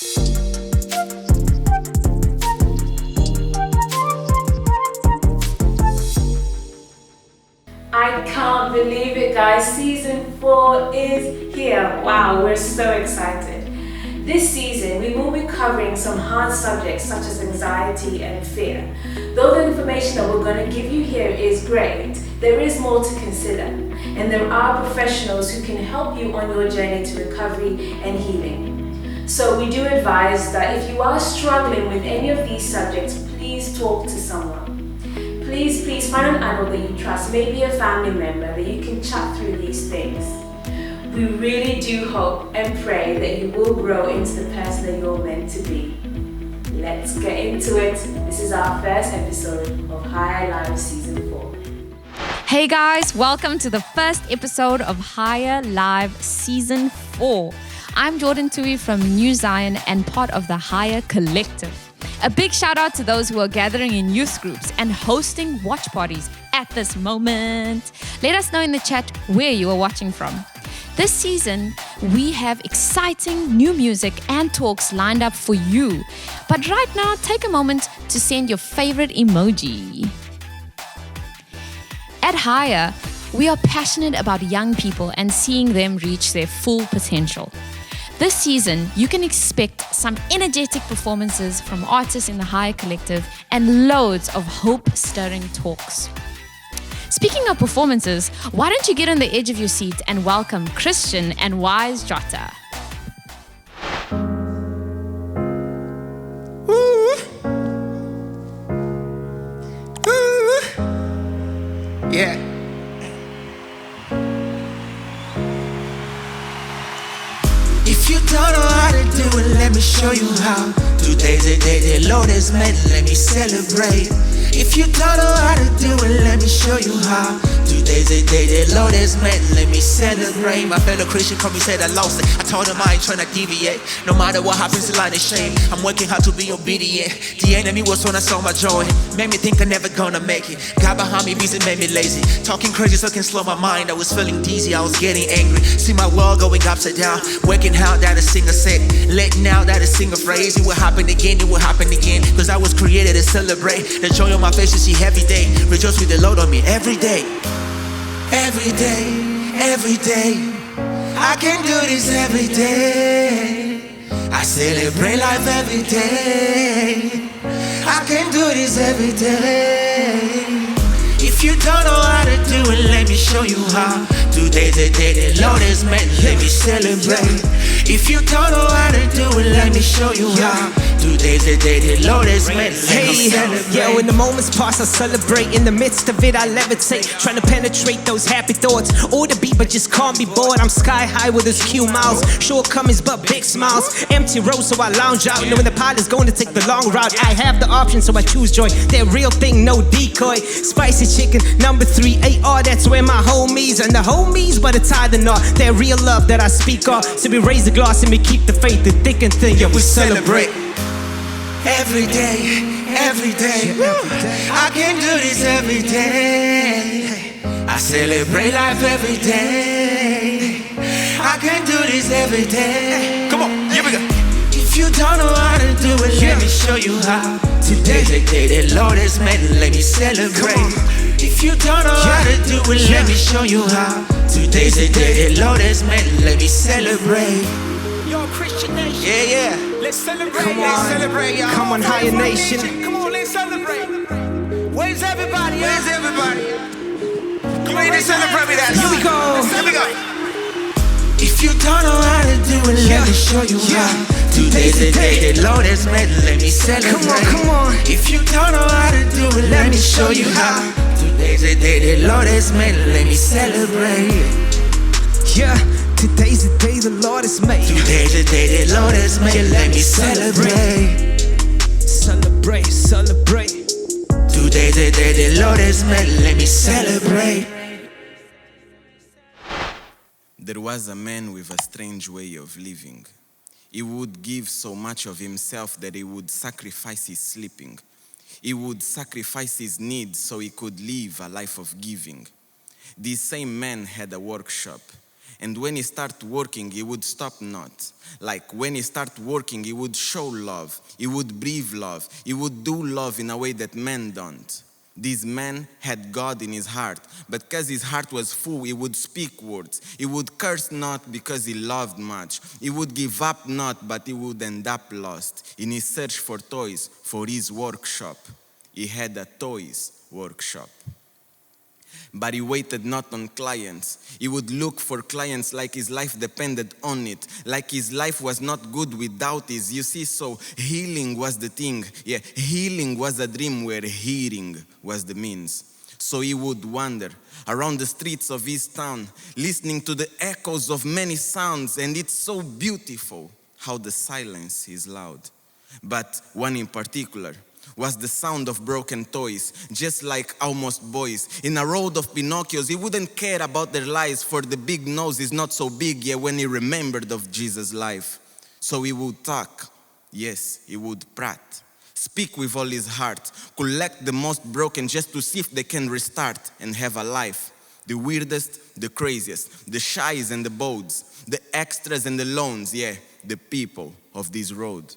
I can't believe it, guys. Season 4 is here. Wow, we're so excited. This season, we will be covering some hard subjects such as anxiety and fear. Though the information that we're going to give you here is great, there is more to consider. And there are professionals who can help you on your journey to recovery and healing. So we do advise that if you are struggling with any of these subjects, please talk to someone. Please find an adult that you trust, maybe a family member, that you can chat through these things. We really do hope and pray that you will grow into the person that you're meant to be. Let's get into it. This is our first episode of Higher Live Season 4. Hey guys, welcome to the first episode of Higher Live Season 4. I'm Jordan Tui from New Zion and part of the Higher Collective. A big shout out to those who are gathering in youth groups and hosting watch parties at this moment. Let us know in the chat where you are watching from. This season, we have exciting new music and talks lined up for you. But right now, take a moment to send your favorite emoji. At Higher, we are passionate about young people and seeing them reach their full potential. This season, you can expect some energetic performances from artists in the Higher Collective and loads of hope-stirring talks. Speaking of performances, why don't you get on the edge of your seat and welcome Christian and Wise Jotta. Yeah. If you don't know how to do it, let me show you how. Today's the day the Lord has made, let me celebrate. If you don't know how to do it, let me show you how. Today's the day the Lord has made, let me celebrate. My fellow Christian come and said I lost it. I told him I ain't trying to deviate. No matter what happens, the line is shame. I'm working hard to be obedient. The enemy was when I saw my joy. Made me think I'm never gonna make it. God behind me busy made me lazy. Talking crazy so I can slow my mind. I was feeling dizzy, I was getting angry. See my world going upside down. Working hard that a singer said. Letting out that a singer phrase. It will happen again, it will happen again. Cause I was created to celebrate. The joy on my face you see every day. Rejoice with the Lord on me every day. Every day, every day. I can do this every day. I celebrate life every day. I can do this every day. If you don't know how to do it, let me show you how. Today's the day the Lord has made, let me celebrate. If you don't know how to do it, let me show you how. Today's the day the Lord has made, let me celebrate. Yo, when the moments pass, I celebrate. In the midst of it, I levitate. Trying to penetrate those happy thoughts. Or the beat, but just can't be bored. I'm sky high with those Q miles. Shortcomings, but big smiles. Empty road, so I lounge out. Knowing the pilot's going to take the long route. I have the option, so I choose joy. That real thing, no decoy. Spicy chicken, number 3 AR. That's where my homies and the homies, but it's hard to know. That real love that I speak of. So we raise the glass and we keep the faith, the thick and thin. Yeah, we celebrate. Every day, every day. I can do this every day. I celebrate life every day. I can do this every day. Come on, here we go. If you don't know how to do it, let me show you how. Today's the day the Lord has made, let me celebrate. If you don't know how to do it, let me show you how. Today's the day the Lord has made, let me celebrate. Yo, Christian Nation. Yeah, yeah. Let's celebrate. Come on, let's celebrate, y'all. Come on, Higher Nation. Come on, let's celebrate. Where's everybody? Where's everybody? Come on, let's celebrate with that. Here we go. Here we go. If you don't know how to do it, let me show you how. Today's the day the Lord has made, let me celebrate. Come on. If you don't know how to do it, let me show you how. Today's the day the Lord has made, let me celebrate. Yeah, today's the day the Lord has made. Today's the day the Lord has made, let me celebrate. Celebrate, celebrate. Today's the day the Lord has made, let me celebrate. There was a man with a strange way of living. He would give so much of himself that he would sacrifice his sleeping. He would sacrifice his needs so he could live a life of giving. This same man had a workshop, And when he start working, he would stop not. Like when he start working, he would show love. He would breathe love. He would do love in a way that men don't. This man had God in his heart, but because his heart was full, he would speak words. He would curse not because he loved much. He would give up not, but he would end up lost in his search for toys for his workshop. He had a toys workshop. But he waited not on clients. He would look for clients like his life depended on it, like his life was not good without it. You see, so healing was the thing. Yeah, healing was a dream where hearing was the means. So he would wander around the streets of his town, listening to the echoes of many sounds, and it's so beautiful how the silence is loud. But one in particular was the sound of broken toys, just like almost boys. In a road of Pinocchios, he wouldn't care about their lives, for the big nose is not so big yet when he remembered of Jesus' life. So he would talk, yes, he would prat, speak with all his heart, collect the most broken just to see if they can restart and have a life. The weirdest, the craziest, the shies and the bolds, the extras and the lones, yeah, the people of this road.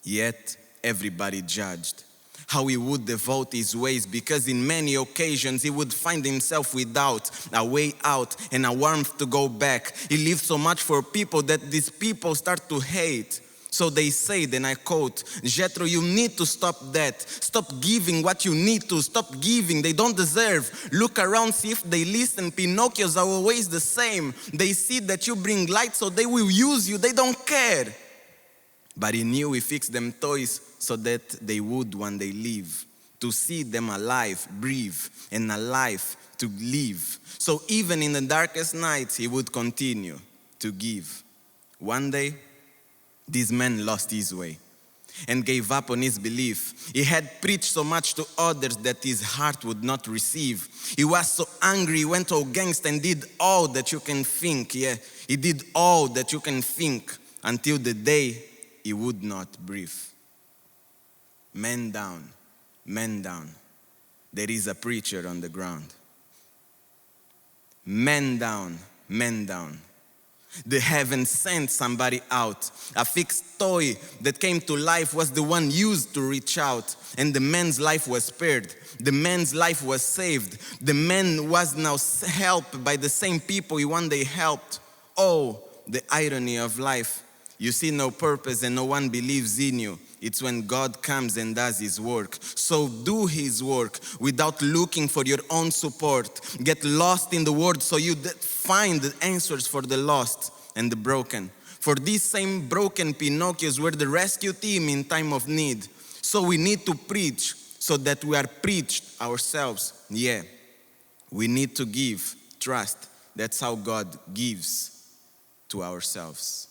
Yet, everybody judged how he would devote his ways, because in many occasions he would find himself without a way out and a warmth to go back. He lived so much for people that these people start to hate. So they said, and I quote, "Jethro, you need to stop that. Stop giving what you need to. Stop giving. They don't deserve. Look around, see if they listen. Pinocchios are always the same. They see that you bring light, so they will use you. They don't care." But he knew he fixed them toys so that they would one day live, to see them alive, breathe, and alive to live. So even in the darkest nights, he would continue to give. One day, this man lost his way and gave up on his belief. He had preached so much to others that his heart would not receive. He was so angry, he went all gangster and did all that you can think. Yeah, he did all that you can think until the day he would not breathe. Man down, man down. There is a preacher on the ground. Man down, man down. The heaven sent somebody out. A fixed toy that came to life was the one used to reach out, and the man's life was spared. The man's life was saved. The man was now helped by the same people he one day helped. Oh, the irony of life. You see no purpose and no one believes in you. It's when God comes and does his work. So do his work without looking for your own support. Get lost in the word so you find the answers for the lost and the broken. For these same broken Pinocchios were the rescue team in time of need. So we need to preach so that we are preached ourselves. Yeah, we need to give, trust. That's how God gives to ourselves.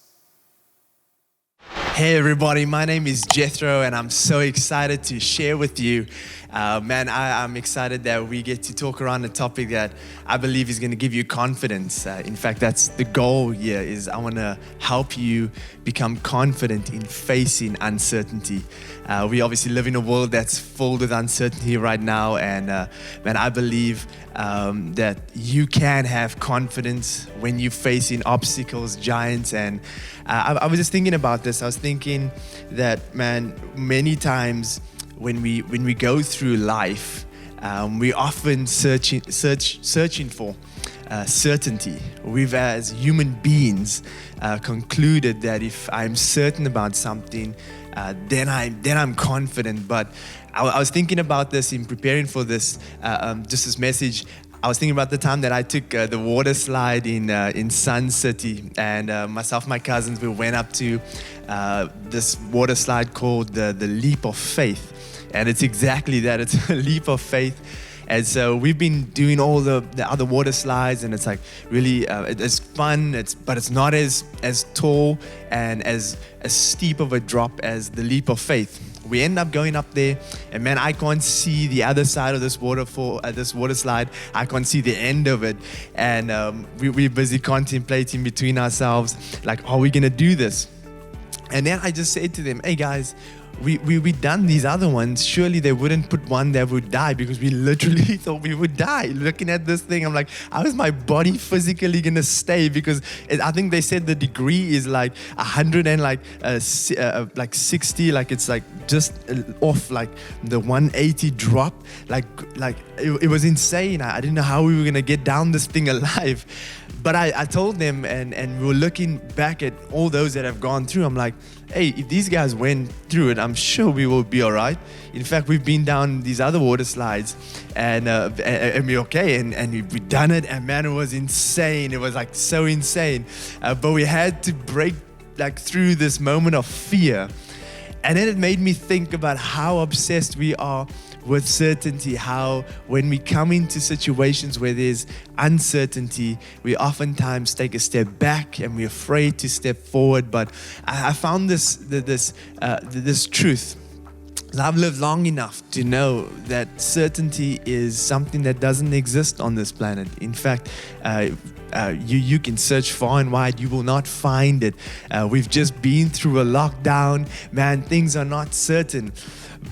Hey everybody, my name is Jethro and I'm so excited to share with you. I'm excited that we get to talk around a topic that I believe is going to give you confidence. In fact, that's the goal here, is I want to help you become confident in facing uncertainty. We obviously live in a world that's full with uncertainty right now, and I believe that you can have confidence when you're facing obstacles, giants. And I was just thinking about this. I was thinking that, many times when we go through life, we often searching for certainty. We've, as human beings, concluded that if I'm certain about something, then I'm confident. But I was thinking about this in preparing for this this message. I was thinking about the time that I took the water slide in Sun City, and myself and my cousins, we went up to this water slide called the Leap of Faith. And it's exactly that, it's a leap of faith. And so we've been doing all the other water slides, and it's like really, it's fun, but it's not as tall and as steep of a drop as the Leap of Faith. We end up going up there, and I can't see the other side of this waterfall, this water slide. I can't see the end of it, and we're busy contemplating between ourselves, like, are we gonna do this? And then I just said to them, hey guys, we done these other ones. Surely they wouldn't put one that would die, because we literally thought we would die. Looking at this thing, I'm like, how is my body physically gonna stay? Because I think they said the degree is like 100 and like 60, like it's like just off like the 180 drop. Like it was insane. I didn't know how we were gonna get down this thing alive. But I told them, and we were looking back at all those that have gone through. I'm like, hey, if these guys went through it, I'm sure we will be all right. In fact, we've been down these other water slides, and we're okay. And we've done it, and man, it was insane. It was like so insane. But we had to break like through this moment of fear. And then it made me think about how obsessed we are with certainty, how when we come into situations where there's uncertainty, we oftentimes take a step back and we're afraid to step forward. But I found this truth. I've lived long enough to know that certainty is something that doesn't exist on this planet. In fact, you can search far and wide, you will not find it. We've just been through a lockdown. Man, things are not certain.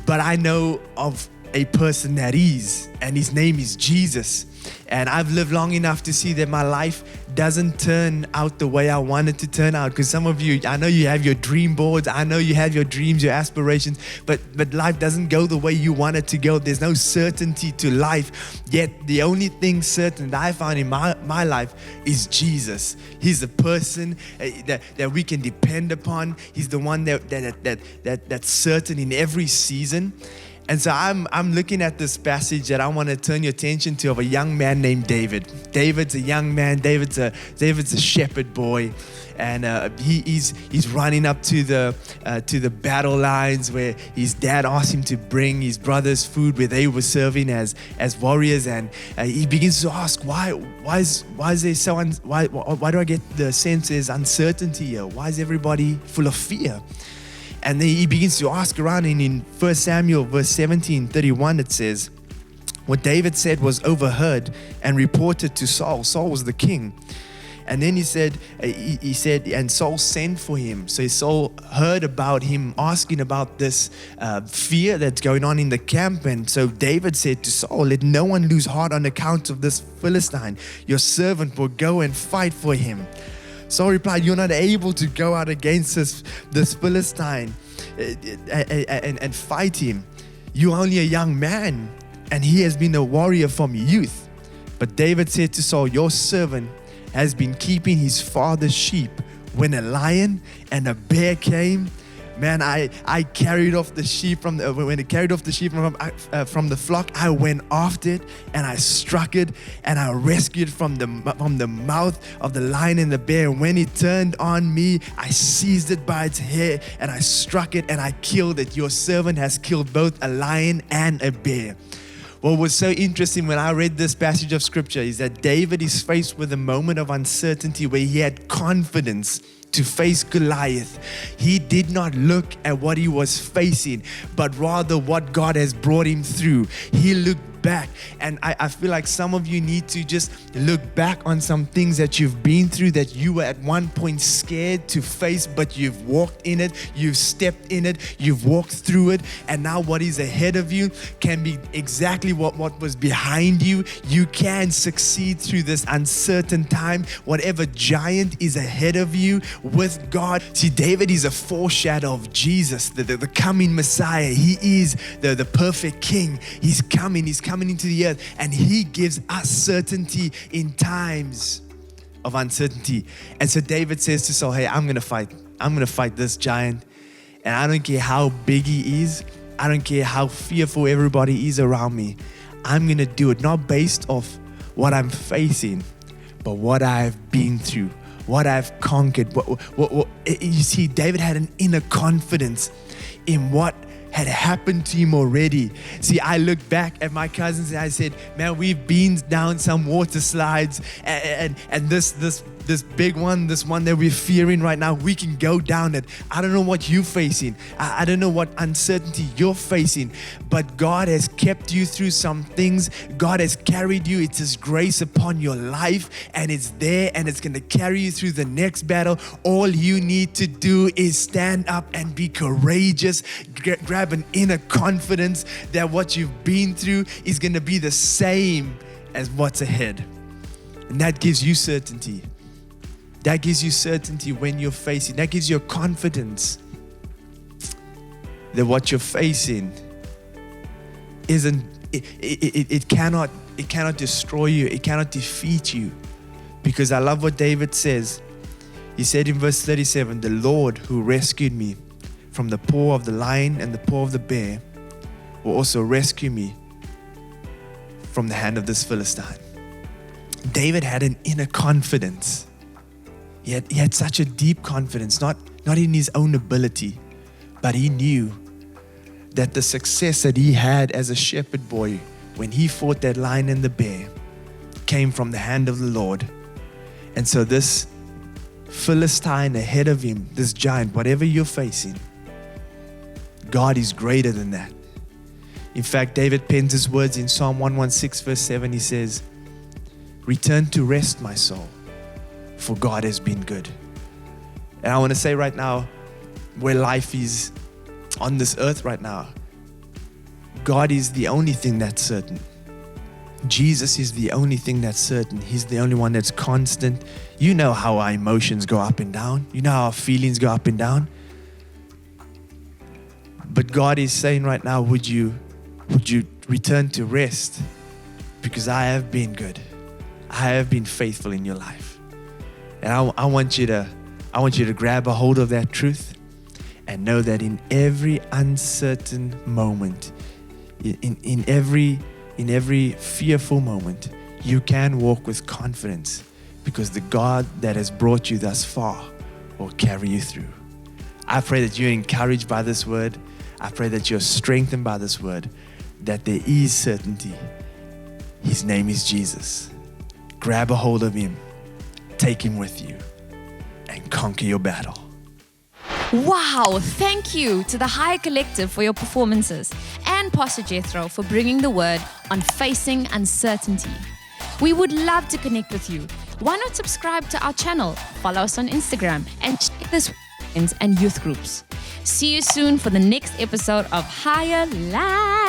But I know of a person that is, and his name is Jesus. And I've lived long enough to see that my life doesn't turn out the way I want it to turn out. Because some of you, I know you have your dream boards, I know you have your dreams, your aspirations, but life doesn't go the way you want it to go. There's no certainty to life. Yet the only thing certain that I found in my life is Jesus. He's the person that we can depend upon. He's the one that's certain in every season. And so I'm looking at this passage that I want to turn your attention to, of a young man named David. David's a young man. David's a shepherd boy, and he's running up to the battle lines where his dad asked him to bring his brothers food where they were serving as warriors, and he begins to ask why is there so why do I get the sense there's uncertainty here? Why is everybody full of fear? And then he begins to ask around, and in 1 Samuel verse 17:31 it says, what David said was overheard and reported to Saul. Saul was the king. And then he said, and Saul sent for him. So Saul heard about him asking about this fear that's going on in the camp. And so David said to Saul, let no one lose heart on account of this Philistine. Your servant will go and fight for him. Saul replied, you're not able to go out against this Philistine and fight him. You're only a young man, and he has been a warrior from youth. But David said to Saul, your servant has been keeping his father's sheep. When a lion and a bear came, man, I carried off the sheep from the flock. I went after it and I struck it, and I rescued from the mouth of the lion and the bear. And when it turned on me, I seized it by its hair and I struck it and I killed it. Your servant has killed both a lion and a bear. What was so interesting when I read this passage of scripture is that David is faced with a moment of uncertainty where he had confidence to face Goliath. He did not look at what he was facing, but rather what God has brought him through. He looked back, and I feel like some of you need to just look back on some things that you've been through that you were at one point scared to face, but you've walked in it, you've stepped in it, you've walked through it, and now what is ahead of you can be exactly what was behind you. You can succeed through this uncertain time. Whatever giant is ahead of you with God. See, David is a foreshadow of Jesus, the coming Messiah. He is the perfect king. He's coming into the earth, and he gives us certainty in times of uncertainty. And so David says to Saul, hey, I'm going to fight this giant, and I don't care how big he is. I don't care how fearful everybody is around me. I'm going to do it, not based off what I'm facing, but what I've been through, what I've conquered. You see, David had an inner confidence in what had happened to him already. See, I look back at my cousins and I said, man, we've been down some water slides, and this this big one, this one that we're fearing right now, we can go down it. I don't know what you're facing. I don't know what uncertainty you're facing, but God has kept you through some things. God has carried you. It's His grace upon your life, and it's there, and it's going to carry you through the next battle. All you need to do is stand up and be courageous. Grab an inner confidence that what you've been through is going to be the same as what's ahead. And that gives you certainty. That gives you certainty when you're facing. That gives you confidence that what you're facing isn't, it cannot destroy you. It cannot defeat you. Because I love what David says. He said in verse 37, the Lord who rescued me from the paw of the lion and the paw of the bear will also rescue me from the hand of this Philistine. David had an inner confidence. He had such a deep confidence, not in his own ability, but he knew that the success that he had as a shepherd boy when he fought that lion and the bear came from the hand of the Lord. And so this Philistine ahead of him, this giant, whatever you're facing, God is greater than that. In fact, David pens his words in Psalm 116 verse 7. He says, return to rest, my soul, for God has been good. And I want to say right now, where life is on this earth right now, God is the only thing that's certain. Jesus is the only thing that's certain. He's the only one that's constant. You know how our emotions go up and down. You know how our feelings go up and down. But God is saying right now, would you return to rest? Because I have been good. I have been faithful in your life. And I want you to grab a hold of that truth and know that in every uncertain moment, in every fearful moment, you can walk with confidence because the God that has brought you thus far will carry you through. I pray that you're encouraged by this word. I pray that you're strengthened by this word, that there is certainty. His name is Jesus. Grab a hold of Him, take Him with you, and conquer your battle. Wow, thank you to the Higher Collective for your performances and Pastor Jethro for bringing the word on facing uncertainty. We would love to connect with you. Why not subscribe to our channel, follow us on Instagram, and check this and youth groups. See you soon for the next episode of Higher Life.